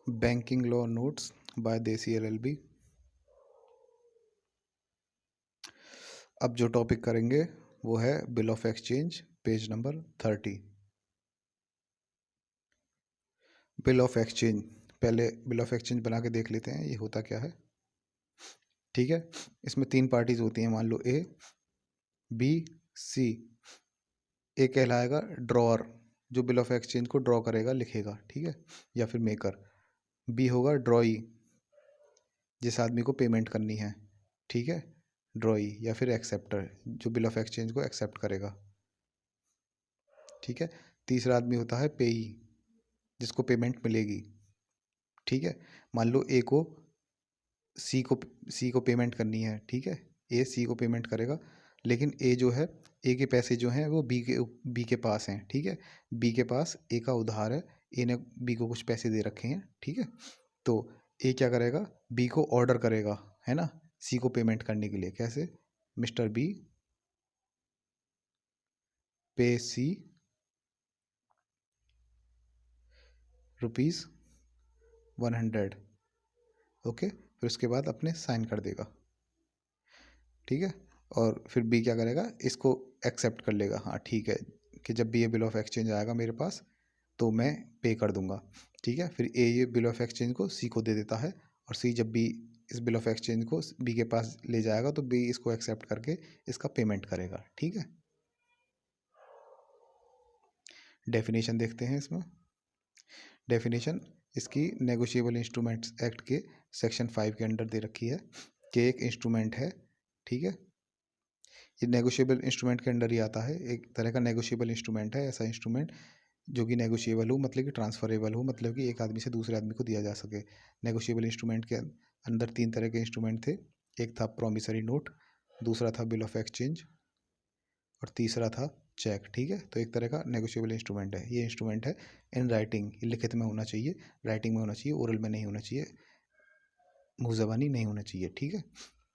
Banking law notes bye देसी LLB. अब जो टॉपिक करेंगे वो है bill of exchange, page number 30। Bill of exchange, पहले बिल ऑफ एक्सचेंज बना के देख लेते हैं ये होता क्या है। ठीक है, इसमें 3 पार्टीज होती हैं, मान लो ए, बी, सी। ए कहलाएगा ड्रॉअर, जो बिल ऑफ एक्सचेंज को ड्रॉ करेगा, लिखेगा, ठीक है, या फिर मेकर। बी होगा ड्रॉई, जिस आदमी को पेमेंट करनी है, ठीक है, ड्रॉई, या फिर एक्सेप्टर, जो बिल ऑफ एक्सचेंज को एक्सेप्ट करेगा, ठीक है। तीसरा आदमी होता है पेई, जिसको पेमेंट मिलेगी, ठीक है। मान लो ए को सी को पेमेंट करनी है, ठीक है, ए सी को पेमेंट करेगा, लेकिन ए जो है, ए के पैसे जो हैं वो बी के पास हैं, ठीक है। बी के पास ए का उधार है, ए ने बी को कुछ पैसे दे रखे हैं, ठीक है। तो ए क्या करेगा, बी को ऑर्डर करेगा, है ना, सी को पेमेंट करने के लिए। कैसे? मिस्टर बी पे सी रुपीज़ 100, ओके। फिर उसके बाद अपने साइन कर देगा, ठीक है। और फिर बी क्या करेगा, इसको एक्सेप्ट कर लेगा, हाँ ठीक है, कि जब भी ये बिल ऑफ एक्सचेंज आएगा मेरे पास तो मैं पे कर दूंगा, ठीक है। फिर ए ये बिल ऑफ एक्सचेंज को सी को दे देता है, और सी जब भी इस बिल ऑफ एक्सचेंज को बी के पास ले जाएगा तो बी इसको एक्सेप्ट करके इसका पेमेंट करेगा, ठीक है। डेफिनेशन देखते हैं इसमें। डेफिनेशन इसकी नेगोशिएबल इंस्ट्रूमेंट्स एक्ट के सेक्शन 5 के अंडर दे रखी है कि एक इंस्ट्रूमेंट है, ठीक है, ये नेगोशिएबल इंस्ट्रूमेंट के अंडर ही आता है। एक तरह का नेगोशिएबल इंस्ट्रूमेंट है, ऐसा इंस्ट्रूमेंट जो कि नेगोशिएबल हो, मतलब कि ट्रांसफरेबल हो, मतलब कि एक आदमी से दूसरे आदमी को दिया जा सके। नेगोशिएबल इंस्ट्रूमेंट के अंदर 3 तरह के इंस्ट्रूमेंट थे। एक था प्रॉमिसरी नोट, दूसरा था बिल ऑफ एक्सचेंज, और तीसरा था चेक, ठीक है। तो एक तरह का नेगोशिएबल इंस्ट्रूमेंट है। ये इंस्ट्रूमेंट है इन राइटिंग, लिखित में होना चाहिए, राइटिंग में होना चाहिए, ओरल में नहीं होना चाहिए, मुँह ज़बानी नहीं होना चाहिए, ठीक है।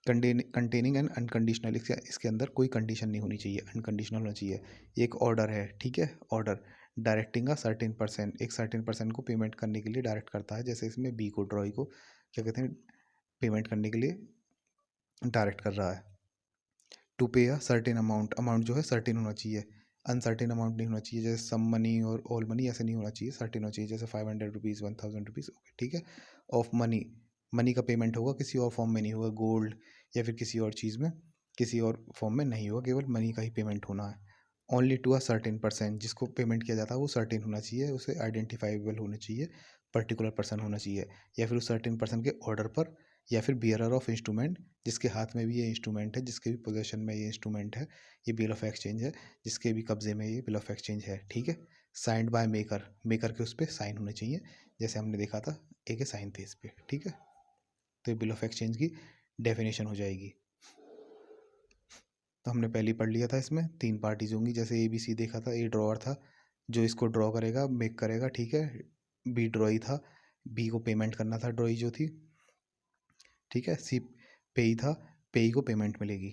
कंटेनिंग एंड अनकंडीशनल, इसके अंदर कोई कंडीशन नहीं होनी चाहिए, अनकंडीशनल होना चाहिए। एक ऑर्डर है, ठीक है, ऑर्डर डायरेक्टिंग अ सर्टेन पर्सन, एक सर्टेन पर्सन को पेमेंट करने के लिए डायरेक्ट करता है। जैसे इसमें बी को, ड्रॉई को क्या कहते हैं, पेमेंट करने के लिए डायरेक्ट कर रहा है। टू पे अ सर्टेन अमाउंट, अमाउंट जो है सर्टेन होना चाहिए, अनसर्टेन अमाउंट नहीं होना चाहिए, जैसे सम मनी और ऑल मनी ऐसे नहीं होना चाहिए, सर्टेन होना चाहिए, जैसे 500 रुपीज़, 1000 रुपीज़, ओके, ठीक है। ऑफ मनी, मनी का पेमेंट होगा, किसी और फॉर्म में नहीं होगा, गोल्ड या फिर किसी और चीज़ में, किसी और फॉर्म में नहीं होगा, केवल मनी का ही पेमेंट होना है। Only to a certain person, जिसको पेमेंट किया जाता है वो सर्टेन होना चाहिए, उसे आइडेंटिफाइबल होना चाहिए, पर्टिकुलर पर्सन होना चाहिए, या फिर उस सर्टेन पर्सन के ऑर्डर पर, या फिर बियरर ऑफ इंस्ट्रूमेंट, जिसके हाथ में भी ये इंस्ट्रूमेंट है, जिसके भी पोजेशन में ये इंस्ट्रूमेंट है, ये बिल ऑफ एक्सचेंज है, जिसके भी कब्जे में ये बिल ऑफ एक्सचेंज है, ठीक है। साइंड बाय मेकर, मेकर के उस पर साइन होने चाहिए, जैसे हमने देखा था ए के साइन थे इस पर, ठीक है। तो ये बिल ऑफ एक्सचेंज की डेफिनेशन हो जाएगी। तो हमने पहले ही पढ़ लिया था, इसमें 3 पार्टीज होंगी, जैसे ए बी सी देखा था। ए ड्रॉअर था, जो इसको ड्रॉ करेगा, मेक करेगा, ठीक है। बी ड्रॉई था, बी को पेमेंट करना था, ड्रॉई जो थी, ठीक है। सी पेई था, पेई को पेमेंट मिलेगी।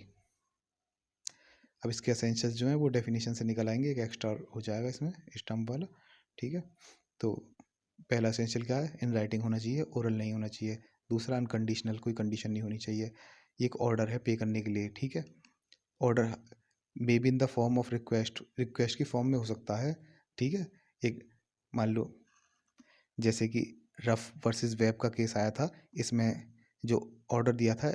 अब इसके एसेंशियल्स जो हैं वो डेफिनेशन से निकल आएंगे, एक एक्स्ट्रा हो जाएगा इसमें स्टम्प वाला, ठीक है। तो पहला एसेंशियल क्या है, इन राइटिंग होना चाहिए, ओरल नहीं होना चाहिए। दूसरा अनकंडीशनल, कोई कंडीशन नहीं होनी चाहिए। ये एक ऑर्डर है पे करने के लिए, ठीक है। Order may be in the form of request, request की फॉर्म में हो सकता है, ठीक है। एक मान लो जैसे कि रफ वर्सेस वेब का केस आया था, इसमें जो ऑर्डर दिया था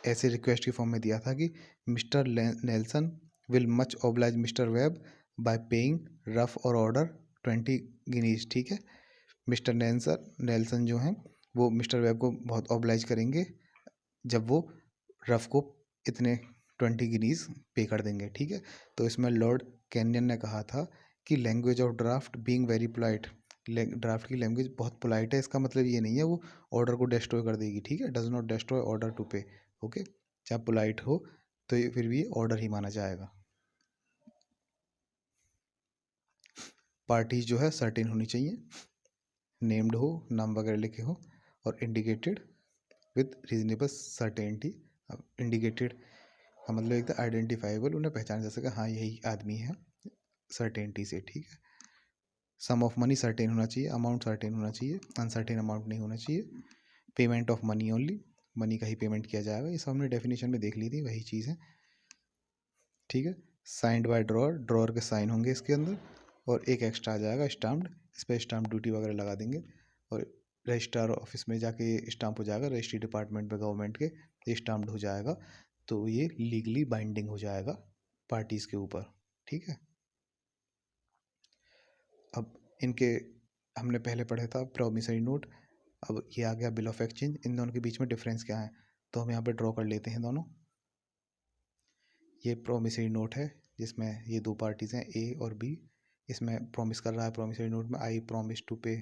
ऐसे रिक्वेस्ट की फॉर्म में दिया था कि mister Nelson will much oblige mister web bye paying rough और ऑर्डर 20 गिनीज, ठीक है। मिस्टर नेल्सन जो हैं वो मिस्टर वेब को बहुत ओब्लाइज करेंगे जब वो रफ को इतने 20 गिनीज पे कर देंगे, ठीक है। तो इसमें लॉर्ड कैनियन ने कहा था कि language of draft being very polite, draft की लैंग्वेज बहुत पोलाइट है, इसका मतलब ये नहीं है वो ऑर्डर को डिस्ट्रॉय कर देगी, ठीक है। Does not destroy order to pay, okay. चाहे पोलाइट हो तो ये फिर भी ये ऑर्डर ही माना जाएगा। पार्टीज जो है सर्टेन होनी चाहिए, नेम्ड हो, नाम वगैरह लिखे हो, और इंडिकेटेड विद रीजनेबल सर्टेनिटी। अब इंडिकेटेड का मतलब एकदम आइडेंटिफाइबल, उन्हें पहचाना जा सके, हाँ यही आदमी है, सर्टेनिटी से, ठीक है। सम ऑफ मनी सर्टेन होना चाहिए, अमाउंट सर्टेन होना चाहिए, अनसर्टेन अमाउंट नहीं होना चाहिए, payment of money only, money का ही पेमेंट किया जाएगा। ये सब हमने डेफिनेशन में देख ली थी, वही चीज़ है, ठीक है। साइंड बाय ड्रॉअर, ड्रॉअर के साइन होंगे इसके अंदर, और एक एक्स्ट्रा आ जाएगा स्टाम्प्ड, इस पर स्टाम्प ड्यूटी वगैरह लगा देंगे, और रजिस्ट्रार ऑफिस में जाके स्टाम्प हो जाएगा, रजिस्ट्री डिपार्टमेंट में गवर्नमेंट के ये स्टाम्प्ड हो जाएगा, तो ये लीगली बाइंडिंग हो जाएगा पार्टीज़ के ऊपर, ठीक है। अब इनके हमने पहले पढ़ा था प्रॉमिसरी नोट, अब ये आ गया बिल ऑफ एक्सचेंज। इन दोनों के बीच में डिफरेंस क्या है, तो हम यहाँ पे ड्रॉ कर लेते हैं दोनों। ये प्रॉमिसरी नोट है जिसमें ये दो पार्टीज़ हैं ए और बी, इसमें प्रॉमिस कर रहा है प्रॉमिसरी नोट में, आई प्रॉमिस टू पे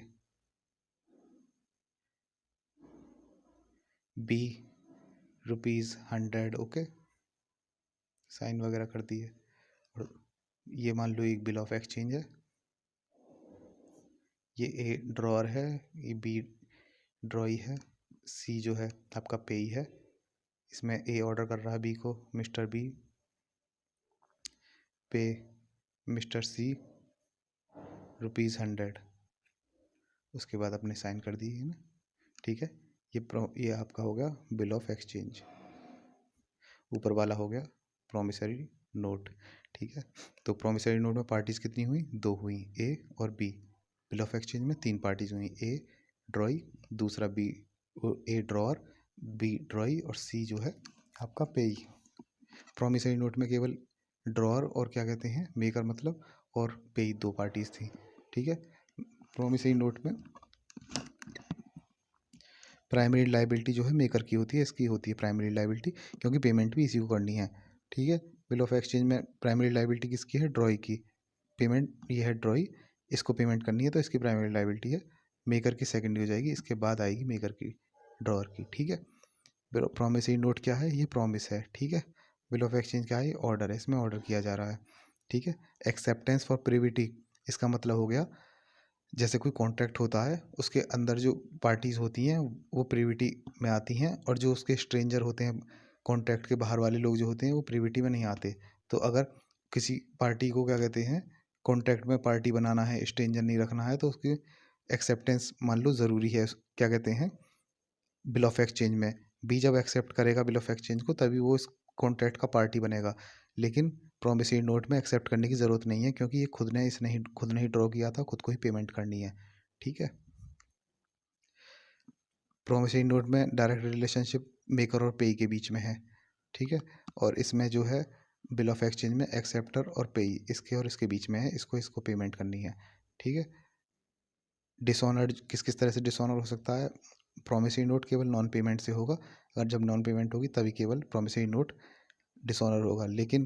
बी ₹100, ओके, साइन वगैरह कर दिए। और ये मान लो एक बिल ऑफ एक्सचेंज है, ये ए ड्रॉअर है, ये बी ड्रॉई है, सी जो है आपका पेई है। इसमें ए ऑर्डर कर रहा है बी को, मिस्टर बी पे मिस्टर सी ₹100, उसके बाद अपने साइन कर दिए है ना, ठीक है। ये आपका हो गया बिल ऑफ एक्सचेंज, ऊपर वाला हो गया प्रॉमिसरी नोट, ठीक है। तो प्रॉमिसरी नोट में पार्टीज कितनी हुई, दो हुई, ए और बी। बिल ऑफ एक्सचेंज में तीन पार्टीज हुई, ए ड्रॉई, दूसरा बी, ए ड्रॉअर, बी ड्रॉई, और सी जो है आपका पेई। प्रॉमिसरी नोट में केवल ड्रॉअर और क्या कहते हैं मेकर मतलब, और पेई दो पार्टीज थी, ठीक है। प्रॉमिसरी नोट में प्राइमरी लाइबिलिटी जो है मेकर की होती है, इसकी होती है प्राइमरी लाइबिलिटी, क्योंकि पेमेंट भी इसी को करनी है, ठीक है। बिल ऑफ एक्सचेंज में प्राइमरी लाइबिलिटी किसकी है, ड्रॉई की, पेमेंट ये है ड्रॉई, इसको पेमेंट करनी है तो इसकी प्राइमरी लाइबिलिटी है। मेकर की सेकेंडरी हो जाएगी, इसके बाद आएगी मेकर की, ड्रॉअर की, ठीक है। प्रॉमिसरी नोट क्या है, ये प्रॉमिस है, ठीक है। बिल ऑफ एक्सचेंज क्या है, ऑर्डर है, इसमें ऑर्डर किया जा रहा है, ठीक है। एक्सेप्टेंस फॉर प्रिविटी, इसका मतलब हो गया जैसे कोई कॉन्ट्रैक्ट होता है उसके अंदर जो पार्टीज़ होती हैं वो प्रिविटी में आती हैं, और जो उसके स्ट्रेंजर होते हैं, कॉन्ट्रैक्ट के बाहर वाले लोग जो होते हैं वो प्रिविटी में नहीं आते। तो अगर किसी पार्टी को क्या कहते हैं कॉन्ट्रैक्ट में पार्टी बनाना है, स्ट्रेंजर नहीं रखना है, तो उसकी एक्सेप्टेंस मान लो ज़रूरी है, क्या कहते हैं बिल ऑफ एक्सचेंज में। बी जब एक्सेप्ट करेगा बिल ऑफ एक्सचेंज को तभी वो इस कॉन्ट्रैक्ट का पार्टी बनेगा, लेकिन प्रॉमिसरी नोट में एक्सेप्ट करने की ज़रूरत नहीं है, क्योंकि ये खुद ने ही ड्रॉ किया था, खुद को ही पेमेंट करनी है, ठीक है। प्रॉमिसरी नोट में डायरेक्ट रिलेशनशिप मेकर और पेई के बीच में है, ठीक है। और इसमें जो है बिल ऑफ एक्सचेंज में एक्सेप्टर और पेई इसके और इसके बीच में है, इसको पेमेंट करनी है, ठीक है। डिसऑनर्ड किस किस तरह से डिसऑनर हो सकता है, प्रॉमिसरी नोट केवल नॉन पेमेंट से होगा, अगर जब नॉन पेमेंट होगी तभी केवल प्रॉमिसरी नोट डिसऑनर होगा। लेकिन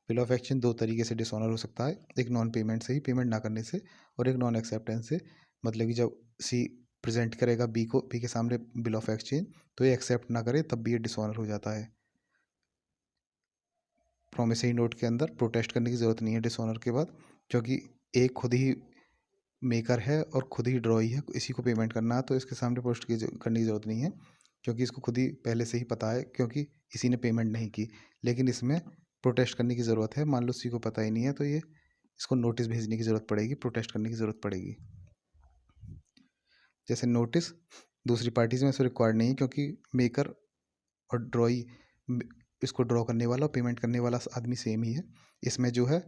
बिल ऑफ एक्सचेंज दो तरीके से डिसऑनर हो सकता है, एक नॉन पेमेंट से ही, पेमेंट ना करने से, और एक नॉन एक्सेप्टेंस से। मतलब कि जब सी प्रेजेंट करेगा बी को, बी के सामने बिल ऑफ एक्सचेंज, तो ये एक्सेप्ट ना करे तब भी ये डिसऑनर हो जाता है। प्रॉमिसरी नोट के अंदर प्रोटेस्ट करने की ज़रूरत नहीं है डिसऑनर के बाद, क्योंकि एक खुद ही मेकर है और खुद ही ड्रॉई है, इसी को पेमेंट करना है, तो इसके सामने पोस्ट करने की ज़रूरत नहीं है, क्योंकि इसको खुद ही पहले से ही पता है, क्योंकि इसी ने पेमेंट नहीं की। लेकिन इसमें प्रोटेस्ट करने की ज़रूरत है, मान लो इसी को पता ही नहीं है, तो ये इसको नोटिस भेजने की ज़रूरत पड़ेगी, प्रोटेस्ट करने की ज़रूरत पड़ेगी। जैसे नोटिस दूसरी पार्टीज में इसको रिक्वायर्ड नहीं है, क्योंकि मेकर और ड्रॉई, इसको ड्रॉ करने वाला और पेमेंट करने वाला आदमी सेम ही है। इसमें जो है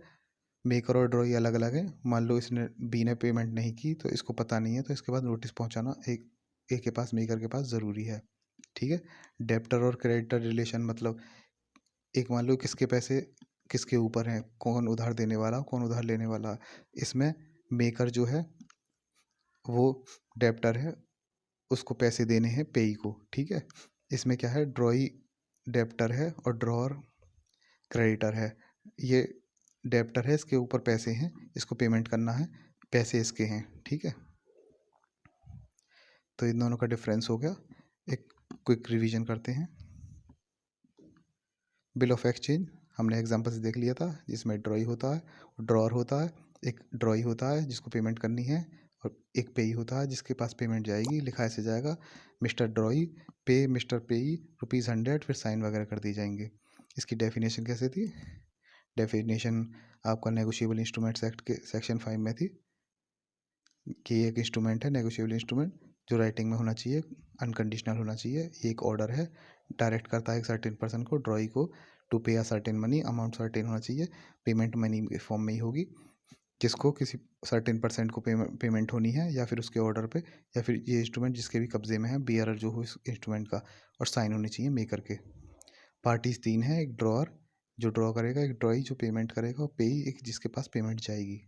मेकर और ड्रॉई अलग अलग है, मान लो इसने बी ने पेमेंट नहीं की तो इसको पता नहीं है, तो इसके बाद नोटिस पहुंचाना एक ए के पास, मेकर के पास ज़रूरी है, ठीक है। डेप्टर और क्रेडिटर रिलेशन मतलब, एक मान लो किसके पैसे किसके ऊपर हैं, कौन उधार देने वाला कौन उधार लेने वाला, इसमें मेकर जो है वो डेप्टर है, उसको पैसे देने हैं पेई को, ठीक है। इसमें क्या है, ड्रॉई डेप्टर है और ड्रॉअर क्रेडिटर है। ये डेप्टर है, इसके ऊपर पैसे हैं, इसको पेमेंट करना है, पैसे इसके हैं, ठीक है। तो इन दोनों का डिफरेंस हो गया। एक क्विक रिवीजन करते हैं। बिल ऑफ एक्सचेंज हमने एग्जांपल से देख लिया था, जिसमें ड्रॉई होता है, ड्रॉअर होता है, एक ड्रॉई होता है जिसको पेमेंट करनी है, और एक पेई होता है जिसके पास पेमेंट जाएगी, लिखा ऐसे जाएगा मिस्टर ड्रॉई पे मिस्टर पेई ₹100, फिर साइन वगैरह कर दी जाएंगे। इसकी डेफिनेशन कैसे थी, डेफिनेशन आपका नेगोशिएबल इंस्ट्रूमेंट्स एक्ट के सेक्शन 5 में थी, कि एक इंस्ट्रूमेंट है नेगोशिएबल इंस्ट्रूमेंट जो राइटिंग में होना चाहिए, अनकंडीशनल होना चाहिए। एक ऑर्डर है, डायरेक्ट करता है एक सर्टेन पर्सन को, ड्रॉई को, टू पे a certain money, amount certain होना चाहिए, पेमेंट मनी के फॉर्म में ही होगी। किसको, किसी सर्टेन परसेंट को पेमेंट होनी है या फिर उसके ऑर्डर पे, या फिर ये इंस्ट्रूमेंट जिसके भी कब्जे में है, बियरर जो हो इस इंस्ट्रूमेंट का, और साइन होने चाहिए मेकर के। पार्टीज 3 है, एक ड्रॉअर जो ड्रॉ करेगा, एक ड्रॉई जो पेमेंट करेगा, और पेई एक जिसके पास पेमेंट जाएगी।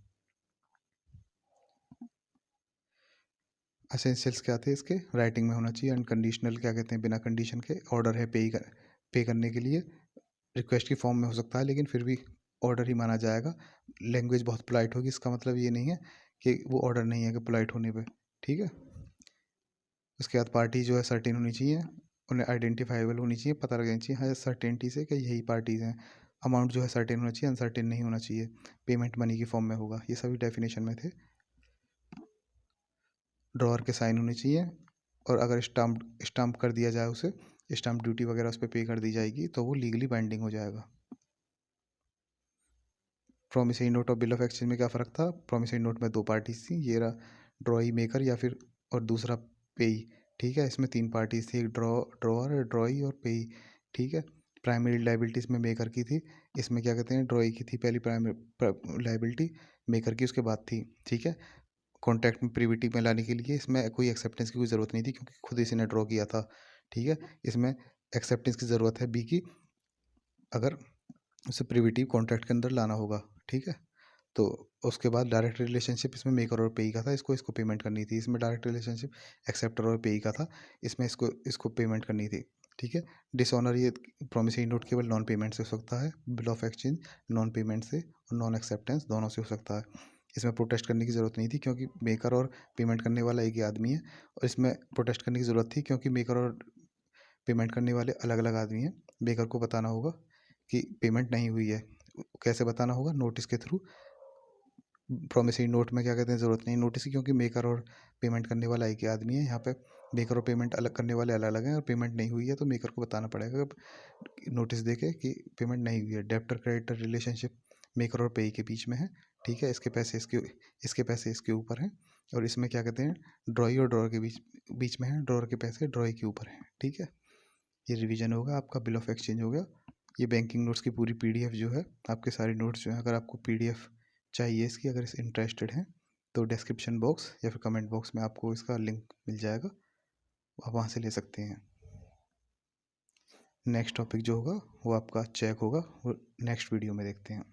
एसेंशियल्स क्या थे इसके, राइटिंग में होना चाहिए, अनकंडीशनल क्या कहते हैं, बिना कंडीशन के, ऑर्डर है पे करने के लिए, रिक्वेस्ट की फॉर्म में हो सकता है लेकिन फिर भी ऑर्डर ही माना जाएगा। लैंग्वेज बहुत पोलाइट होगी, इसका मतलब ये नहीं है कि वो ऑर्डर नहीं है कि पोलाइट होने पे, ठीक है। उसके बाद पार्टी जो है सर्टेन होनी चाहिए, उन्हें आइडेंटिफाइबल होनी चाहिए, पता लगना चाहिए हाँ सर्टेनिटी से कि यही पार्टीज़ हैं। अमाउंट जो है सर्टेन होना चाहिए, अनसर्टेन नहीं होना चाहिए, पेमेंट मनी की फॉर्म में होगा। ये सभी डेफिनेशन में थे। ड्रॉअर के साइन होने चाहिए, और अगर स्टाम्प कर दिया जाए उसे, स्टाम्प ड्यूटी वगैरह उस पर पे कर दी जाएगी तो वो लीगली बाइंडिंग हो जाएगा। प्रोमिसरी नोट और बिल ऑफ एक्सचेंज में क्या फ़र्क था, प्रोमिसरी नोट में 2 पार्टीज थी, ये रहा ड्रॉई मेकर या फिर, और दूसरा पेई, ठीक है। इसमें 3 पार्टीज थी, एक ड्रॉअर, ड्रॉई और पेई, ठीक है। प्राइमरी लाइबिलिटीज़ में मेकर की थी, इसमें क्या कहते हैं, ड्रॉई की थी पहली प्राइमरी लाइबिलिटी, मेकर की उसके बाद थी, ठीक है। कॉन्ट्रैक्ट में प्रिविटी में लाने के लिए इसमें कोई एक्सेप्टेंस की कोई ज़रूरत नहीं थी क्योंकि खुद इसी ने ड्रॉ किया था, ठीक है। इसमें एक्सेप्टेंस की ज़रूरत है बी की, अगर उसे प्रिविटी कॉन्ट्रैक्ट के अंदर लाना होगा, ठीक है। तो उसके बाद डायरेक्ट रिलेशनशिप इसमें मेकर और पेई का था, इसको इसको पेमेंट करनी थी। इसमें डायरेक्ट रिलेशनशिप एक्सेप्टर और पेई का था, इसमें इसको इसको पेमेंट करनी थी, ठीक है। डिसऑनर, ये प्रोमिसरी नोट केवल नॉन पेमेंट से हो सकता है, bill of exchange non payment से और नॉन एक्सेप्टेंस दोनों से हो सकता है। इसमें प्रोटेस्ट करने की ज़रूरत नहीं थी क्योंकि मेकर और पेमेंट करने वाला एक ही आदमी है, और इसमें प्रोटेस्ट करने की ज़रूरत थी क्योंकि मेकर और पेमेंट करने वाले अलग अलग आदमी हैं। मेकर को बताना होगा कि पेमेंट नहीं हुई है, कैसे बताना होगा, नोटिस के थ्रू। प्रोमिसरी नोट में क्या कहते हैं, ज़रूरत नहीं नोटिस की क्योंकि मेकर और पेमेंट करने वाला एक ही आदमी है। यहाँ पे मेकर और पेमेंट अलग करने वाले अलग अलग हैं, और पेमेंट नहीं हुई है तो मेकर को बताना पड़ेगा नोटिस देके कि पेमेंट नहीं हुई है। डेब्टर क्रेडिटर रिलेशनशिप मेकर और पेई के बीच में है, ठीक है। इसके पैसे इसके ऊपर हैं, और इसमें क्या कहते हैं, ड्रॉई और ड्रॉअर के बीच बीच में है, ड्रॉअर के पैसे ड्रॉई के ऊपर हैं, ठीक है। ये रिवीजन होगा आपका, बिल ऑफ एक्सचेंज हो गया। ये बैंकिंग नोट्स की पूरी पीडीएफ जो है, आपके सारे नोट्स जो हैं, अगर आपको पीडीएफ चाहिए इसकी, अगर इस इंटरेस्टेड हैं तो डिस्क्रिप्शन बॉक्स या फिर कमेंट बॉक्स में आपको इसका लिंक मिल जाएगा, आप वहाँ से ले सकते हैं। नेक्स्ट टॉपिक जो होगा वो आपका चेक होगा, वो नेक्स्ट वीडियो में देखते हैं।